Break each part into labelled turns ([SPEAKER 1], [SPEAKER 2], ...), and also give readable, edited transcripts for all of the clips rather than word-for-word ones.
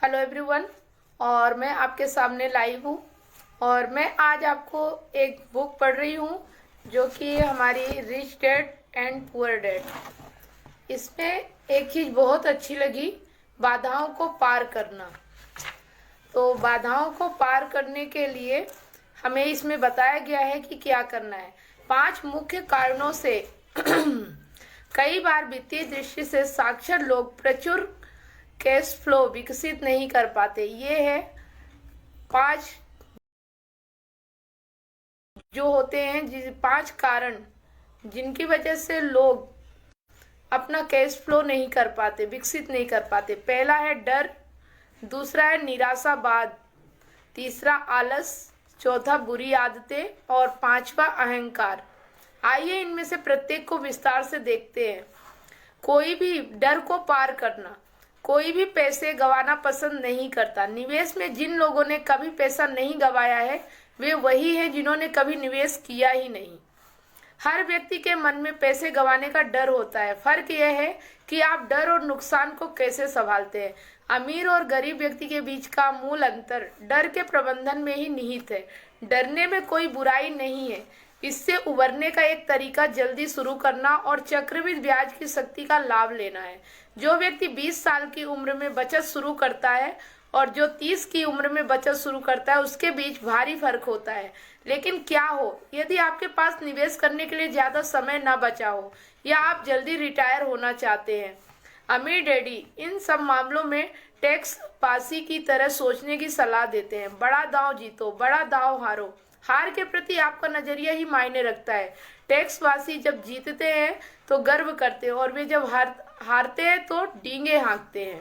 [SPEAKER 1] Hello everyone. और मैं आपके सामने लाइव हूँ और मैं आज आपको एक बुक पढ़ रही हूँ जो कि हमारी rich dad and poor dad. इसमें एक चीज़ बहुत अच्छी लगी, बाधाओं को पार करना। तो बाधाओं को पार करने के लिए हमें इसमें बताया गया है कि क्या करना है। 5 मुख्य कारणों से कई बार वित्तीय दृष्टि से साक्षर लोग प्रचुर कैश फ्लो विकसित नहीं कर पाते। ये है 5 जो होते हैं 5 कारण जिनकी वजह से लोग अपना कैश फ्लो नहीं कर पाते, विकसित नहीं कर पाते। पहला है डर, दूसरा है निराशावाद, तीसरा आलस, चौथा बुरी आदतें और 5वां अहंकार। आइए इनमें से प्रत्येक को विस्तार से देखते हैं। कोई भी डर को पार करना, कोई भी पैसे गंवाना पसंद नहीं करता। निवेश में जिन लोगों ने कभी पैसा नहीं गंवाया है वे वही हैं जिन्होंने कभी निवेश किया ही नहीं। हर व्यक्ति के मन में पैसे गंवाने का डर होता है। फर्क यह है कि आप डर और नुकसान को कैसे संभालते हैं। अमीर और गरीब व्यक्ति के बीच का मूल अंतर डर के प्रबंधन में ही निहित है। डरने में कोई बुराई नहीं है। इससे उबरने का एक तरीका जल्दी शुरू करना और चक्रवृद्धि ब्याज की शक्ति का लाभ लेना है। जो व्यक्ति 20 साल की उम्र में बचत शुरू करता है और जो 30 की उम्र में बचत शुरू करता है उसके बीच भारी फर्क होता है। लेकिन क्या हो यदि आपके पास निवेश करने के लिए ज्यादा समय ना बचा हो या आप जल्दी रिटायर होना चाहते हैं। अमीर डैडी इन सब मामलों में टैक्स पासी की तरह सोचने की सलाह देते हैं। बड़ा दांव जीतो, बड़ा दांव हारो। हार के प्रति आपका नजरिया ही मायने रखता है। टैक्स वासी जब जीतते हैं तो गर्व करते हैं और वे जब हारते हैं तो डींगे हाँकते हैं।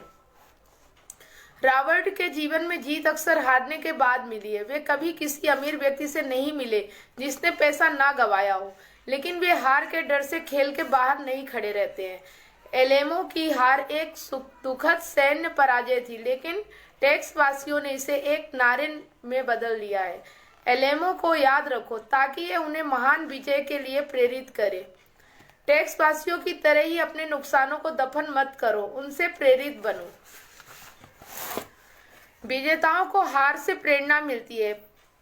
[SPEAKER 1] रॉबर्ट के जीवन में जीत अक्सर हारने के बाद मिली है। वे कभी किसी अमीर व्यक्ति से नहीं मिले जिसने पैसा ना गंवाया हो, लेकिन वे हार के डर से खेल के बाहर नहीं खड़े रहते हैं। एलेमो की हार एक दुखद सैन्य पराजय थी, लेकिन टैक्स वासियों ने इसे एक नारे में बदल दिया है। एलेमो को याद रखो ताकि ये उन्हें महान विजय के लिए प्रेरित करे। टैक्स वासियों की तरह ही अपने नुकसानों को दफन मत करो, उनसे प्रेरित बनो। विजेताओं को हार से प्रेरणा मिलती है,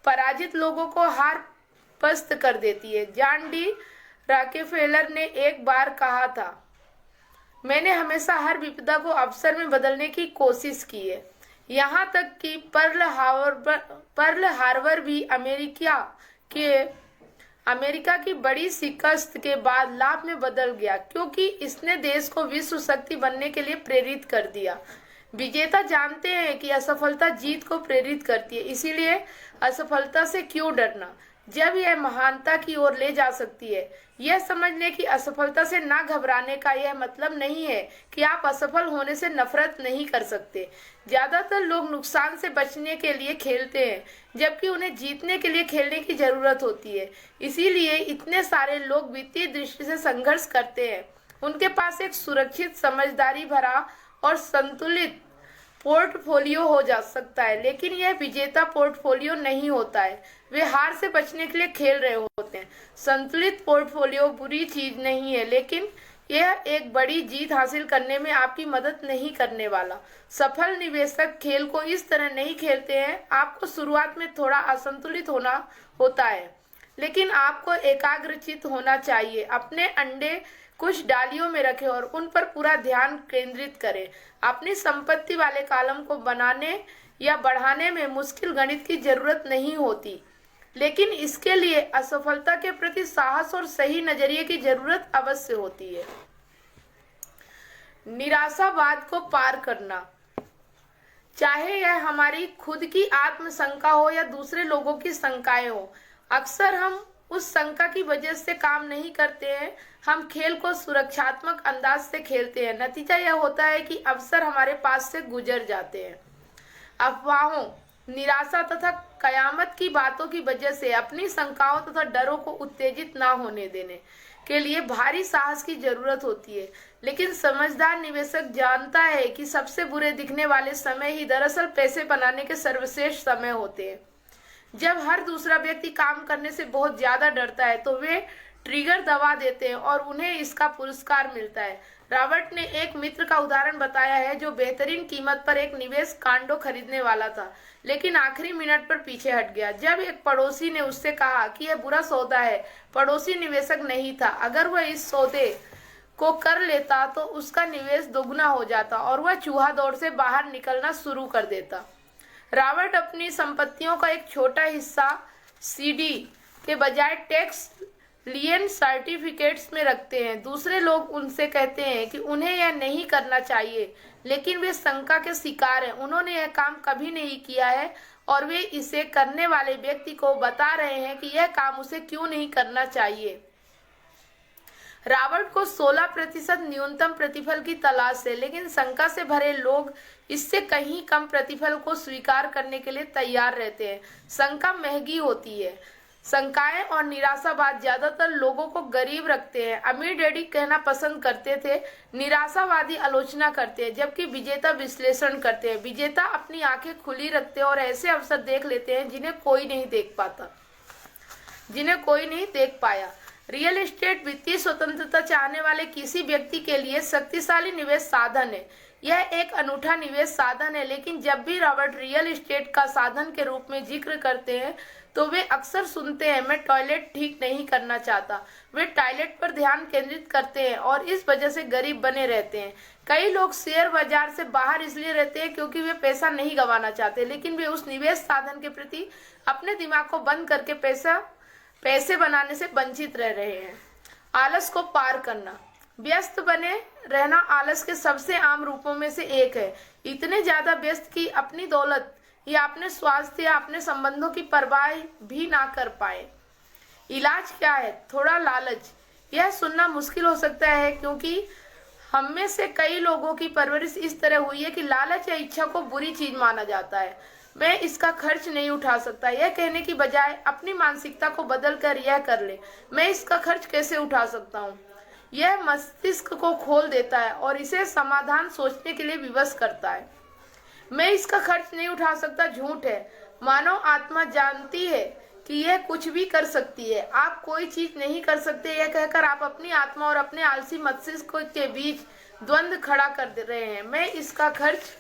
[SPEAKER 1] पराजित लोगों को हार पस्त कर देती है। जॉन डी रॉकेफेलर ने एक बार कहा था, मैंने हमेशा हर विपदा को अवसर में बदलने की कोशिश की है। यहाँ तक कि पर्ल हार्बर भी अमेरिका की बड़ी शिकस्त के बाद लाभ में बदल गया, क्योंकि इसने देश को विश्व शक्ति बनने के लिए प्रेरित कर दिया। विजेता जानते हैं कि असफलता जीत को प्रेरित करती है, इसीलिए असफलता से क्यों डरना जब यह महानता की ओर ले जा सकती है। यह समझ लें कि असफलता से ना घबराने का यह मतलब नहीं है कि आप असफल होने से नफरत नहीं कर सकते। ज्यादातर लोग नुकसान से बचने के लिए खेलते हैं, जबकि उन्हें जीतने के लिए खेलने की जरूरत होती है। इसीलिए इतने सारे लोग वित्तीय दृष्टि से संघर्ष करते हैं। उनके पास एक सुरक्षित, समझदारी भरा और संतुलित पोर्टफोलियो हो जा सकता है, लेकिन यह विजेता पोर्टफोलियो नहीं होता है। वे हार से बचने के लिए खेल रहे होते हैं। संतुलित पोर्टफोलियो बुरी चीज नहीं है, लेकिन यह एक बड़ी जीत हासिल करने में आपकी मदद नहीं करने वाला। सफल निवेशक खेल को इस तरह नहीं खेलते हैं। आपको शुरुआत में थोड़ा असंतुलित होना होता है, लेकिन आपको एकाग्रचित होना चाहिए। अपने अंडे कुछ डालियों में रखें और उन पर पूरा ध्यान केंद्रित करें। अपनी संपत्ति वाले कॉलम को बनाने या बढ़ाने में मुश्किल गणित की जरूरत नहीं होती, लेकिन इसके लिए असफलता के प्रति साहस और सही नजरिए की जरूरत अवश्य होती है। निराशावाद को पार करना, चाहे यह हमारी खुद की आत्मशंका हो या दूसरे लोगों की शंकाएं हो, अक्सर हम उस शंका की वजह से काम नहीं करते हैं। हम खेल को सुरक्षात्मक अंदाज से खेलते हैं। नतीजा यह होता है कि अवसर हमारे पास से गुजर जाते हैं। अफवाहों, निराशा तथा कयामत की बातों की वजह से अपनी शंकाओं तथा डरों को उत्तेजित ना होने देने के लिए भारी साहस की जरूरत होती है। लेकिन समझदार निवेशक जानता है कि सबसे बुरे दिखने वाले समय ही दरअसल पैसे बनाने के सर्वश्रेष्ठ समय होते हैं। जब हर दूसरा व्यक्ति काम करने से बहुत ज्यादा डरता है तो वे ट्रिगर दबा देते हैं और उन्हें इसका पुरस्कार मिलता है। रॉबर्ट ने एक मित्र का उदाहरण बताया है जो बेहतरीन कीमत पर एक निवेश कांडो खरीदने वाला था, लेकिन आखिरी मिनट पर पीछे हट गया। जब एक पड़ोसी ने उससे कहा कि यह बुरा सौदा है, पड़ोसी निवेशक नहीं था। अगर वह इस सौदे को कर लेता तो उसका निवेश दोगुना हो जाता और वह चूहा दौड़ से बाहर निकलना शुरू कर देता। रॉबर्ट अपनी संपत्तियों का एक छोटा हिस्सा सीडी के बजाय टैक्स लियन सर्टिफिकेट्स में रखते हैं। दूसरे लोग उनसे कहते हैं कि उन्हें यह नहीं करना चाहिए, लेकिन वे शंका के शिकार हैं। उन्होंने यह काम कभी नहीं किया है और वे इसे करने वाले व्यक्ति को बता रहे हैं कि यह काम उसे क्यों नहीं करना चाहिए। रॉबर्ट को 16% न्यूनतम प्रतिफल की तलाश है, लेकिन शंका से भरे लोग इससे कहीं कम प्रतिफल को स्वीकार करने के लिए तैयार रहते हैं। शंका महंगी होती है। शंकाएं और निराशावाद ज्यादातर लोगों को गरीब रखते हैं। अमीर डैडी कहना पसंद करते थे, निराशावादी आलोचना करते हैं, जबकि विजेता विश्लेषण करते हैं। विजेता अपनी आंखें खुली रखते हैं और ऐसे अवसर देख लेते हैं जिन्हें कोई नहीं देख पाया। रियल एस्टेट वित्तीय स्वतंत्रता चाहने वाले किसी व्यक्ति के लिए शक्तिशाली निवेश साधन है। यह एक अनूठा निवेश साधन है, लेकिन जब भी रॉबर्ट रियल एस्टेट का साधन के रूप में जिक्र करते हैं तो वे अक्सर सुनते हैं, मैं टॉयलेट ठीक नहीं करना चाहता। वे टॉयलेट पर ध्यान केंद्रित करते हैं और इस वजह से गरीब बने रहते हैं। कई लोग शेयर बाजार से बाहर इसलिए रहते हैं क्योंकि वे पैसा नहीं गंवाना चाहते, लेकिन वे उस निवेश साधन के प्रति अपने दिमाग को बंद करके पैसे बनाने से वंचित रह रहे हैं। आलस को पार करना। व्यस्त बने रहना आलस के सबसे आम रूपों में से एक है। इतने ज्यादा व्यस्त कि अपनी दौलत या अपने स्वास्थ्य या अपने संबंधों की परवाह भी ना कर पाए। इलाज क्या है? थोड़ा लालच। यह सुनना मुश्किल हो सकता है क्योंकि हम में से कई लोगों की परवरिश इस तरह हुई है कि लालच या इच्छा को बुरी चीज माना जाता है। मैं इसका खर्च नहीं उठा सकता, यह कहने की बजाय अपनी मानसिकता को बदलकर यह कर ले, मैं इसका खर्च कैसे उठा सकता हूँ। यह मस्तिष्क को खोल देता है और इसे समाधान सोचने के लिए विवश करता है। मैं इसका खर्च नहीं उठा सकता झूठ है। मानव आत्मा जानती है कि यह कुछ भी कर सकती है। आप कोई चीज नहीं कर सकते, यह कहकर आप अपनी आत्मा और अपने आलसी मस्तिष्क के बीच द्वंद्व खड़ा कर दे रहे हैं। मैं इसका खर्च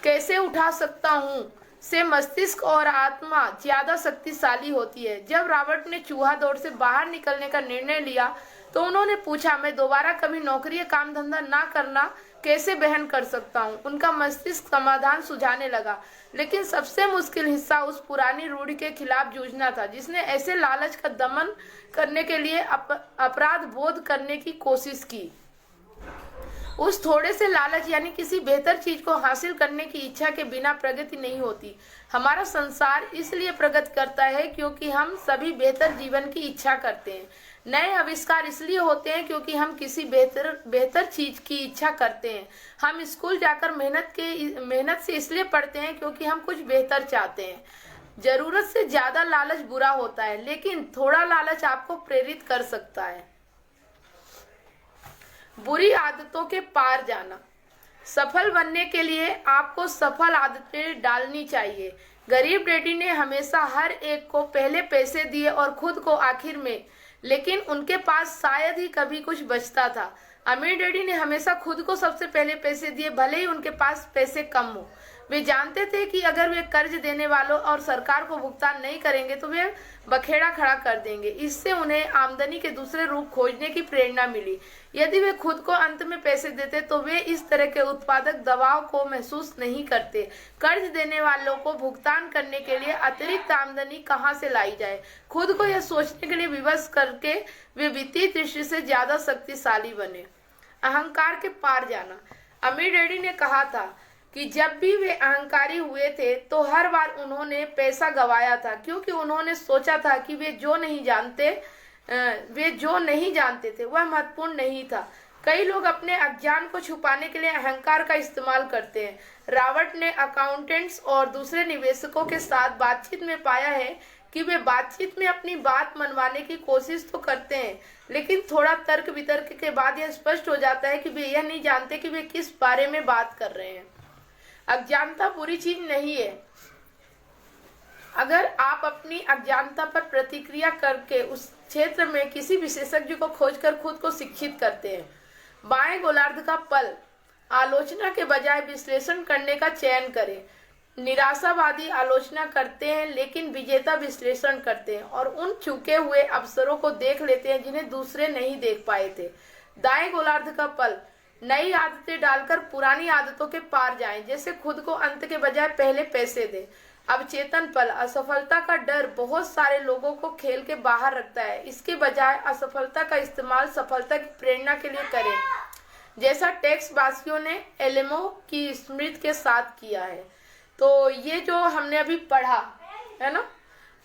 [SPEAKER 1] कैसे उठा सकता हूँ से मस्तिष्क और आत्मा ज्यादा शक्तिशाली होती है। जब रॉबर्ट ने चूहा दौड़ से बाहर निकलने का निर्णय लिया तो उन्होंने पूछा, मैं दोबारा कभी नौकरी या काम धंधा ना करना कैसे बहन कर सकता हूँ। उनका मस्तिष्क समाधान सुझाने लगा, लेकिन सबसे मुश्किल हिस्सा उस पुरानी रूढ़ि के खिलाफ जूझना था जिसने ऐसे लालच का दमन करने के लिए अपराध बोध करने की कोशिश की। उस थोड़े से लालच यानी किसी बेहतर चीज को हासिल करने की इच्छा के बिना प्रगति नहीं होती। हमारा संसार इसलिए प्रगति करता है क्योंकि हम सभी बेहतर जीवन की इच्छा करते हैं। नए आविष्कार इसलिए होते हैं क्योंकि हम किसी बेहतर चीज की इच्छा करते हैं। हम स्कूल जाकर मेहनत से इसलिए पढ़ते हैं क्योंकि हम कुछ बेहतर चाहते हैं। जरूरत से ज्यादा लालच बुरा होता है, लेकिन थोड़ा लालच आपको प्रेरित कर सकता है। बुरी आदतों के पार जाना। सफल बनने के लिए आपको सफल आदतें डालनी चाहिए। गरीब डैडी ने हमेशा हर एक को पहले पैसे दिए और खुद को आखिर में, लेकिन उनके पास शायद ही कभी कुछ बचता था। अमीर डैडी ने हमेशा खुद को सबसे पहले पैसे दिए, भले ही उनके पास पैसे कम हो। वे जानते थे कि अगर वे कर्ज देने वालों और सरकार को भुगतान नहीं करेंगे तो वे बखेड़ा खड़ा कर देंगे। इससे उन्हें आमदनी के दूसरे रूप खोजने की प्रेरणा मिली। यदि वे खुद को अंत में पैसे देते तो वे इस तरह के उत्पादक दबाव को महसूस नहीं करते। कर्ज देने वालों को भुगतान करने के लिए अतिरिक्त आमदनी कहां से लाई जाए, खुद को यह सोचने के लिए विवश करके वे वित्तीय दृष्टि से ज्यादा शक्तिशाली बने। अहंकार के पार जाना। अमीर डैडी ने कहा था कि जब भी वे अहंकारी हुए थे तो हर बार उन्होंने पैसा गंवाया था, क्योंकि उन्होंने सोचा था कि वे जो नहीं जानते थे वह महत्वपूर्ण नहीं था। कई लोग अपने अज्ञान को छुपाने के लिए अहंकार का इस्तेमाल करते हैं। रॉबर्ट ने अकाउंटेंट्स और दूसरे निवेशकों के साथ बातचीत में पाया है कि वे बातचीत में अपनी बात मनवाने की कोशिश तो करते हैं, लेकिन थोड़ा तर्क वितर्क के बाद यह स्पष्ट हो जाता है कि वे यह नहीं जानते कि वे किस बारे में बात कर रहे हैं। अज्ञानता बुरी चीज नहीं है। अगर आप अपनी अज्ञानता पर प्रतिक्रिया करके उस क्षेत्र में किसी विशेषज्ञ को खोजकर खुद को शिक्षित करते हैं। बाएं गोलार्ध का पल, आलोचना के बजाय विश्लेषण करने का चयन करें। निराशावादी आलोचना करते हैं लेकिन विजेता विश्लेषण करते हैं और उन चूके हुए अवसरों को देख लेते हैं जिन्हें दूसरे नहीं देख पाए थे। दाएं गोलार्ध का पल, नई आदतें डालकर पुरानी आदतों के पार जाएं, जैसे खुद को अंत के बजाय पहले पैसे दें। अवचेतन पल, असफलता का डर बहुत सारे लोगों को खेल के बाहर रखता है। इसके बजाय असफलता का इस्तेमाल सफलता की प्रेरणा के लिए करें, जैसा टेक्स वासियों ने एलेमो की स्मृति के साथ किया है। तो ये जो हमने अभी पढ़ा है ना,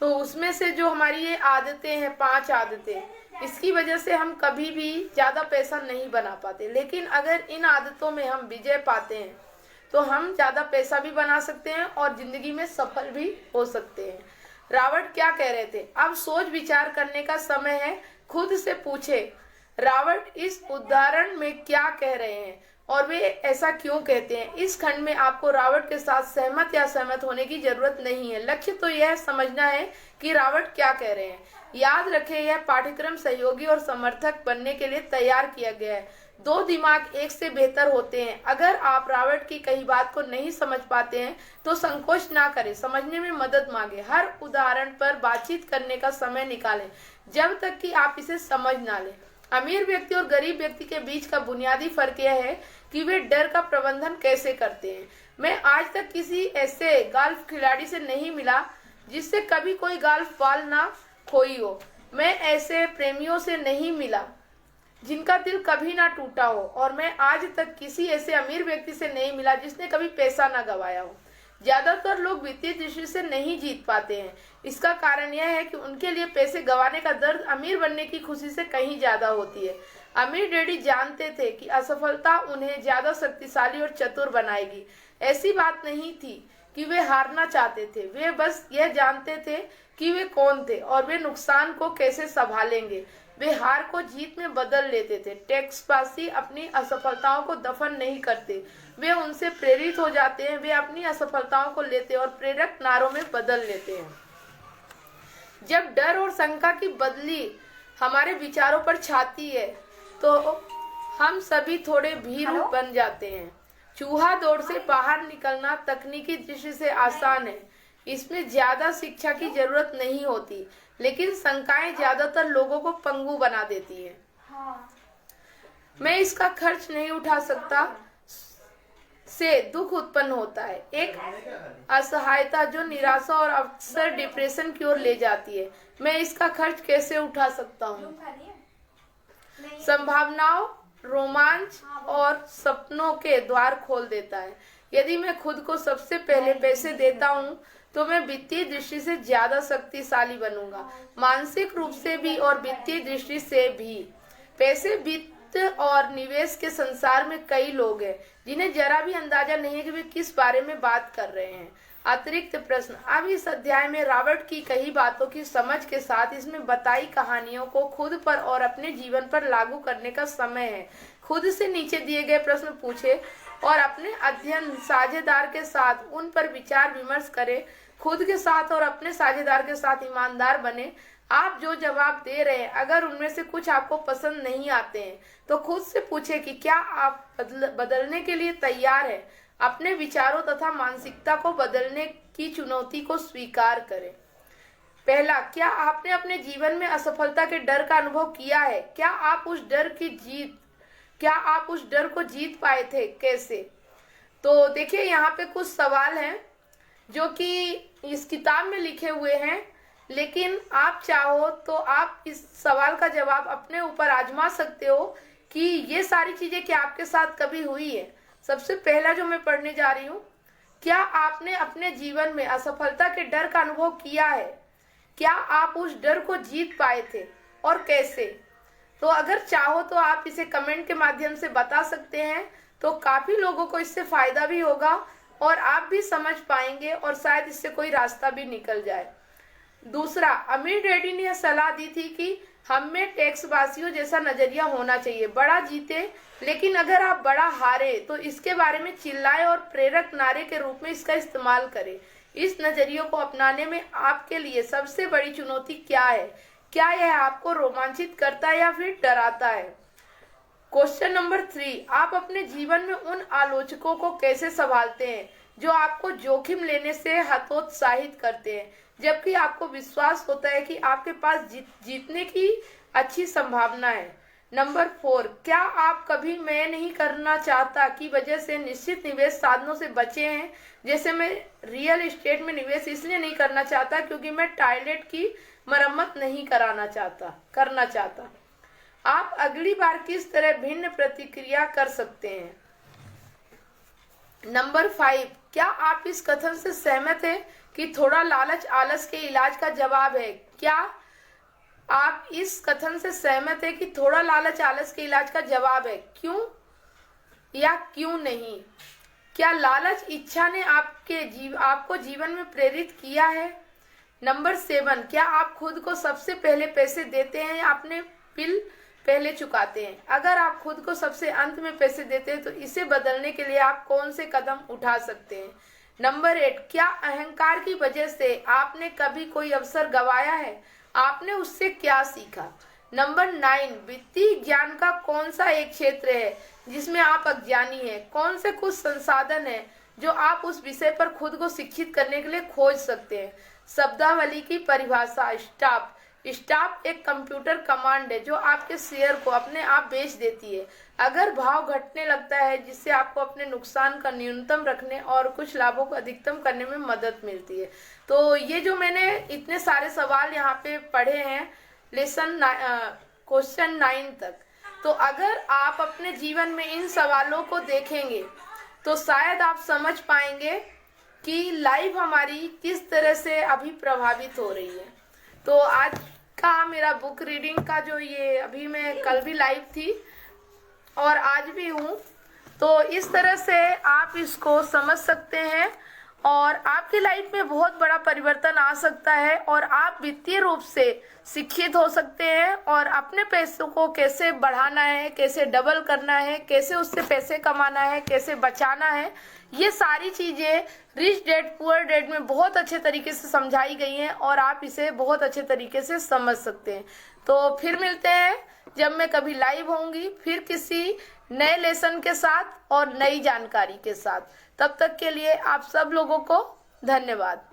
[SPEAKER 1] तो उसमें से जो हमारी ये आदतें हैं, 5 आदतें, इसकी वजह से हम कभी भी ज्यादा पैसा नहीं बना पाते। लेकिन अगर इन आदतों में हम विजय पाते हैं तो हम ज्यादा पैसा भी बना सकते हैं और जिंदगी में सफल भी हो सकते हैं। रावण क्या कह रहे थे? अब सोच विचार करने का समय है। खुद से पूछे, रावण इस उदाहरण में क्या कह रहे हैं और वे ऐसा क्यों कहते हैं। इस खंड में आपको रावण के साथ सहमत या सहमत होने की जरूरत नहीं है। लक्ष्य तो यह समझना है कि रावण क्या कह रहे हैं। याद रखें, यह पाठ्यक्रम सहयोगी और समर्थक बनने के लिए तैयार किया गया है। 2 दिमाग एक से बेहतर होते हैं। अगर आप रावण की कही बात को नहीं समझ पाते हैं तो संकोच ना करें, समझने में मदद मांगे। हर उदाहरण पर बातचीत करने का समय निकालें जब तक कि आप इसे समझ ना लें। अमीर व्यक्ति और गरीब व्यक्ति के बीच का बुनियादी फर्क यह है कि वे डर का प्रबंधन कैसे करते हैं। मैं आज तक किसी ऐसे गोल्फ खिलाड़ी से नहीं मिला जिससे कभी कोई गोल्फ बॉल ना खोई हो। मैं ऐसे प्रेमियों से नहीं मिला जिनका दिल कभी ना टूटा हो, और मैं आज तक किसी ऐसे अमीर व्यक्ति से नहीं मिला जिसने कभी पैसा ना गवाया हो। ज्यादातर लोग वित्तीय दृष्टि से नहीं जीत पाते हैं। इसका कारण यह है कि उनके लिए पैसे गंवाने का दर्द अमीर बनने की खुशी से कहीं ज्यादा होती है। अमीर डैडी जानते थे कि असफलता उन्हें ज्यादा शक्तिशाली और चतुर बनाएगी। ऐसी बात नहीं थी कि वे हारना चाहते थे, वे बस यह जानते थे कि वे कौन थे और वे नुकसान को कैसे संभालेंगे। वे हार को जीत में बदल लेते थे। टेक्सवासी अपनी असफलताओं को दफन नहीं करते, वे उनसे प्रेरित हो जाते हैं। वे अपनी असफलताओं को लेते और प्रेरक नारों में बदल लेते हैं। जब डर और शंका की बदली हमारे विचारों पर छाती है तो हम सभी थोड़े भीरू बन जाते हैं। चूहा दौड़ से बाहर निकलना तकनीकी दृष्टि से आसान है, इसमें ज्यादा शिक्षा की जरूरत नहीं होती, लेकिन शंकाएं ज्यादातर लोगों को पंगु बना देती है। मैं इसका खर्च नहीं उठा सकता से दुख उत्पन्न होता है, एक असहायता जो निराशा और अक्सर डिप्रेशन की ओर ले जाती है। मैं इसका खर्च कैसे उठा सकता हूँ? संभावनाओं, रोमांच और सपनों के द्वार खोल देता है। यदि मैं खुद को सबसे पहले पैसे देता हूँ तो मैं वित्तीय दृष्टि से ज्यादा शक्तिशाली बनूंगा, मानसिक रूप से भी और वित्तीय दृष्टि से भी। पैसे, वित्त और निवेश के संसार में कई लोग हैं जिन्हें जरा भी अंदाजा नहीं है कि वे किस बारे में बात कर रहे हैं। अतिरिक्त प्रश्न। अब इस अध्याय में रावण की कही बातों की समझ के साथ इसमें बताई कहानियों को खुद पर और अपने जीवन पर लागू करने का समय है। खुद से नीचे दिए गए प्रश्न पूछे और अपने अध्ययन साझेदार के साथ उन पर विचार विमर्श करें। खुद के साथ और अपने साझेदार के साथ ईमानदार बने। आप जो जवाब दे रहे हैं, अगर उनमें से कुछ आपको पसंद नहीं आते हैं तो खुद से पूछे कि क्या आप बदलने के लिए तैयार हैं। अपने विचारों तथा मानसिकता को बदलने की चुनौती को स्वीकार करें। पहला, क्या आपने अपने जीवन में असफलता के डर का अनुभव किया है? क्या आप उस डर को जीत पाए थे? कैसे? तो देखिए, यहाँ पे कुछ सवाल हैं जो कि इस किताब में लिखे हुए हैं, लेकिन आप चाहो तो आप इस सवाल का जवाब अपने ऊपर आजमा सकते हो कि ये सारी चीजें क्या आपके साथ कभी हुई है। सबसे पहला जो मैं पढ़ने जा रही हूँ, क्या आपने अपने जीवन में असफलता के डर का अनुभव किया है? क्या आप उस डर को जीत पाए थे और कैसे? तो अगर चाहो तो आप इसे कमेंट के माध्यम से बता सकते हैं, तो काफी लोगों को इससे फायदा भी होगा और आप भी समझ पाएंगे और शायद इससे कोई रास्ता भी निकल जाए। दूसरा, अमीर डैडी ने यह सलाह दी थी कि हम में टैक्सवासियों जैसा नजरिया होना चाहिए, बड़ा जीते, लेकिन अगर आप बड़ा हारे तो इसके बारे में चिल्लाए और प्रेरक नारे के रूप में इसका इस्तेमाल करें। इस नजरिए को अपनाने में आपके लिए सबसे बड़ी चुनौती क्या है? क्या यह आपको रोमांचित करता है या फिर डराता है? क्वेश्चन नंबर 3, आप अपने जीवन में उन आलोचकों को कैसे संभालते हैं जो आपको जोखिम लेने से हतोत्साहित करते हैं, जबकि आपको विश्वास होता है कि आपके पास जीतने की अच्छी संभावना है? नंबर 4, क्या आप कभी मैं नहीं करना चाहता की वजह से निश्चित निवेश साधनों से बचे हैं? जैसे मैं रियल एस्टेट में निवेश इसलिए नहीं करना चाहता क्योंकि मैं टॉयलेट की मरम्मत नहीं करना चाहता। आप अगली बार किस तरह भिन्न प्रतिक्रिया कर सकते हैं? नंबर 5, क्या आप इस कथन से सहमत हैं कि थोड़ा लालच आलस के इलाज का जवाब है? क्या आप इस कथन से सहमत हैं कि थोड़ा लालच आलस के इलाज का जवाब है? क्यों या क्यों नहीं? क्या लालच इच्छा ने आपको जीवन में प्रेरित किया है? नंबर 7, क्या आप खुद को सबसे पहले पैसे देते हैं या अपने बिल पहले चुकाते हैं? अगर आप खुद को सबसे अंत में पैसे देते हैं तो इसे बदलने के लिए आप कौन से कदम उठा सकते हैं? नंबर 8, क्या अहंकार की वजह से आपने कभी कोई अवसर गंवाया है? आपने उससे क्या सीखा? नंबर 9, वित्तीय ज्ञान का कौन सा एक क्षेत्र है जिसमें आप अज्ञानी हैं? कौन से कुछ संसाधन हैं जो आप उस विषय पर खुद को शिक्षित करने के लिए खोज सकते हैं? शब्दावली की परिभाषा। स्टॉप एक कंप्यूटर कमांड है जो आपके शेयर को अपने आप बेच देती है अगर भाव घटने लगता है, जिससे आपको अपने नुकसान का न्यूनतम रखने और कुछ लाभों को अधिकतम करने में मदद मिलती है। तो ये जो मैंने इतने सारे सवाल यहाँ पे पढ़े हैं क्वेश्चन 9 तक, तो अगर आप अपने जीवन में इन सवालों को देखेंगे तो शायद आप समझ पाएंगे कि लाइफ हमारी किस तरह से अभी प्रभावित हो रही है। तो आज का मेरा बुक रीडिंग का जो ये अभी मैं कल भी लाइव थी और आज भी हूँ, तो इस तरह से आप इसको समझ सकते हैं और आपकी लाइफ में बहुत बड़ा परिवर्तन आ सकता है और आप वित्तीय रूप से शिक्षित हो सकते हैं और अपने पैसों को कैसे बढ़ाना है, कैसे डबल करना है, कैसे उससे पैसे कमाना है, कैसे बचाना है, ये सारी चीजें रिच डैड पुअर डैड में बहुत अच्छे तरीके से समझाई गई हैं और आप इसे बहुत अच्छे तरीके से समझ सकते हैं। तो फिर मिलते हैं जब मैं कभी लाइव होंगी, फिर किसी नए लेसन के साथ और नई जानकारी के साथ। तब तक के लिए आप सब लोगों को धन्यवाद।